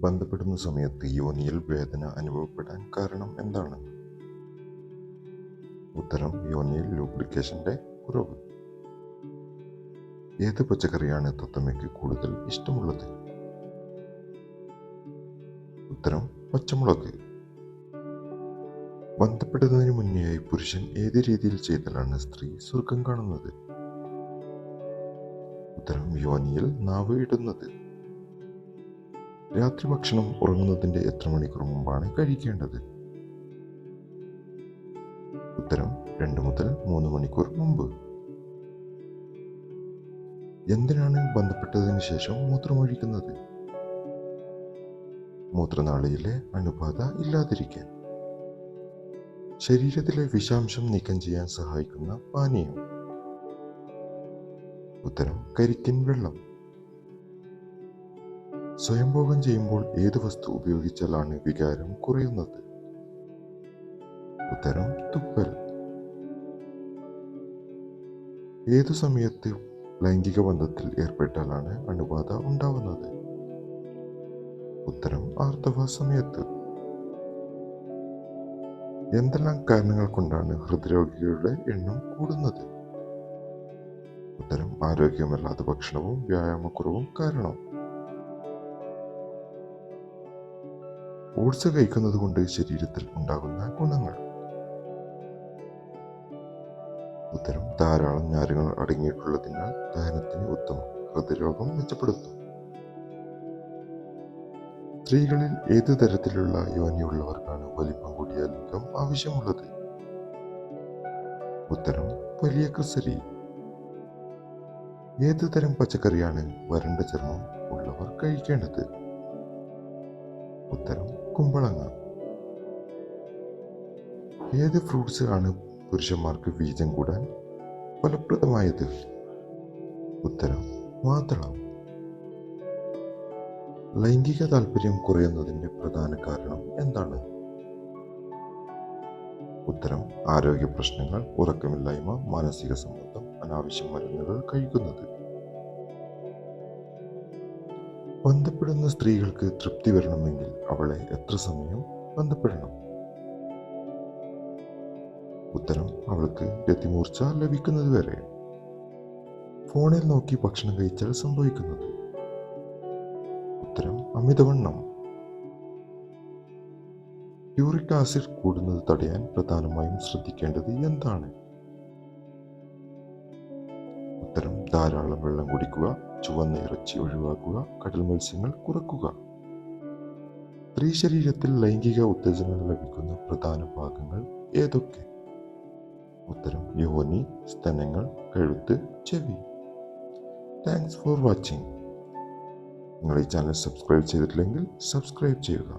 ബന്ധപ്പെടുന്ന സമയത്ത് യോനിയിൽ വേദന അനുഭവപ്പെടാൻ കാരണം എന്താണ്? ഉത്തരം യോനിയിൽ ലൂബ്രിക്കേഷന്റെ കുറവ്. ഏത് പച്ചക്കറിയാണ് തത്തമ്മയ്ക്ക് കൂടുതൽ ഇഷ്ടമുള്ളത്? ഉത്തരം പച്ചമുളക്. ബന്ധപ്പെടുന്നതിന് മുന്നേയായി പുരുഷൻ ഏത് രീതിയിൽ ചെയ്താലാണ് സ്ത്രീ സ്വർഗം കാണുന്നത്? ഉത്തരം യോനിയിൽ നാവ് ഇടുന്നത്. രാത്രി ഭക്ഷണം ഉറങ്ങുന്നതിന്റെ എത്ര മണിക്കൂർ മുമ്പാണ് കഴിക്കേണ്ടത്? ഉത്തരം 2 മുതൽ 3 മണിക്കൂർ മുമ്പ്. എന്തിനാണ് ബന്ധപ്പെട്ടതിന് ശേഷം മൂത്രമൊഴിക്കുന്നത്? മൂത്രനാളിയിലെ അണുബാധ ഇല്ലാതിരിക്കാൻ. ശരീരത്തിലെ വിഷാംശം നീക്കം ചെയ്യാൻ സഹായിക്കുന്ന പാനീയം. ഉത്തരം കരിക്കിൻ വെള്ളം. സ്വയംഭോഗം ചെയ്യുമ്പോൾ ഏത് വസ്തു ഉപയോഗിച്ചാലാണ് വികാരം കുറയുന്നത്? ഉത്തരം തുപ്പൽ. ഏതു സമയത്ത് ലൈംഗിക ബന്ധത്തിൽ ഏർപ്പെട്ടാലാണ് അണുബാധ ഉണ്ടാവുന്നത്? ഉത്തരം ആർത്തവ സമയത്ത്. എന്തെല്ലാം കാരണങ്ങൾ കൊണ്ടാണ് ഹൃദ്രോഗികളുടെ എണ്ണം കൂടുന്നത്? ഉത്തരം ആരോഗ്യമല്ലാത്ത ഭക്ഷണവും വ്യായാമക്കുറവും കാരണം. ഓട്സ് കഴിക്കുന്നത് കൊണ്ട് ശരീരത്തിൽ ഉണ്ടാകുന്ന ഗുണങ്ങൾ. ഉത്തരം ധാരാളം നാരുകൾ അടങ്ങിയിട്ടുള്ളതിനാൽ ദഹനത്തിന് ഉത്തമം, ഹൃദ്രോഗം മെച്ചപ്പെടുത്തും. സ്ത്രീകളിൽ ഏതു തരത്തിലുള്ള യോനിയുള്ളവർക്കാണ് വലിപ്പം കൂടിയ ലിംഗം ആവശ്യമുള്ളത്? ഉത്തരം വലിയ കസരി. ഏതു തരം പച്ചക്കറിയാണ് വരണ്ട ചർമ്മം ഉള്ളവർ കഴിക്കേണ്ടത്? ഉത്തരം കുമ്പളങ്ങ. ഏത് ഫ്രൂട്ട്സ് ആണ് പുരുഷന്മാർക്ക് വീര്യം കൂടാൻ ഫലപ്രദമായത്? ഉത്തരം മാതളം. ലൈംഗിക താല്പര്യം കുറയുന്നതിന്റെ പ്രധാന കാരണം എന്താണ്? ഉത്തരം ആരോഗ്യ പ്രശ്നങ്ങൾ, ഉറക്കമില്ലായ്മ, മാനസിക സമ്മർദ്ദം, അനാവശ്യ മരുന്നുകൾ കഴിക്കുന്നത്. ബന്ധപ്പെടുന്ന സ്ത്രീകൾക്ക് തൃപ്തി വരണമെങ്കിൽ അവളെ എത്ര സമയം ബന്ധപ്പെടണം? ഉത്തരം അവൾക്ക് രതിമൂർച്ച ലഭിക്കുന്നത് വരെ. ഫോണിൽ നോക്കി ഭക്ഷണം കഴിച്ചാൽ സംഭവിക്കുന്നത്? ഉത്തരം അമിതവണ്ണം. യൂറിക് ആസിഡ് കൂടുന്നത് തടയാൻ പ്രധാനമായും ശ്രദ്ധിക്കേണ്ടത് എന്താണ്? ഉത്തരം ധാരാളം വെള്ളം കുടിക്കുക, ചുവന്ന ഇറച്ചി ഒഴിവാക്കുക, കടൽ മത്സ്യങ്ങൾ കുറക്കുക. സ്ത്രീ ശരീരത്തിൽ ലൈംഗിക ഉത്തേജനം ലഭിക്കുന്ന പ്രധാന ഭാഗങ്ങൾ ഏതൊക്കെ? ഉത്തരം യോനി, സ്തനങ്ങൾ, കഴുത്ത്, ചെവി. Thanks for watching. നിങ്ങൾ ഈ ചാനൽ സബ്സ്ക്രൈബ് ചെയ്തിട്ടില്ലെങ്കിൽ സബ്സ്ക്രൈബ് ചെയ്യുക.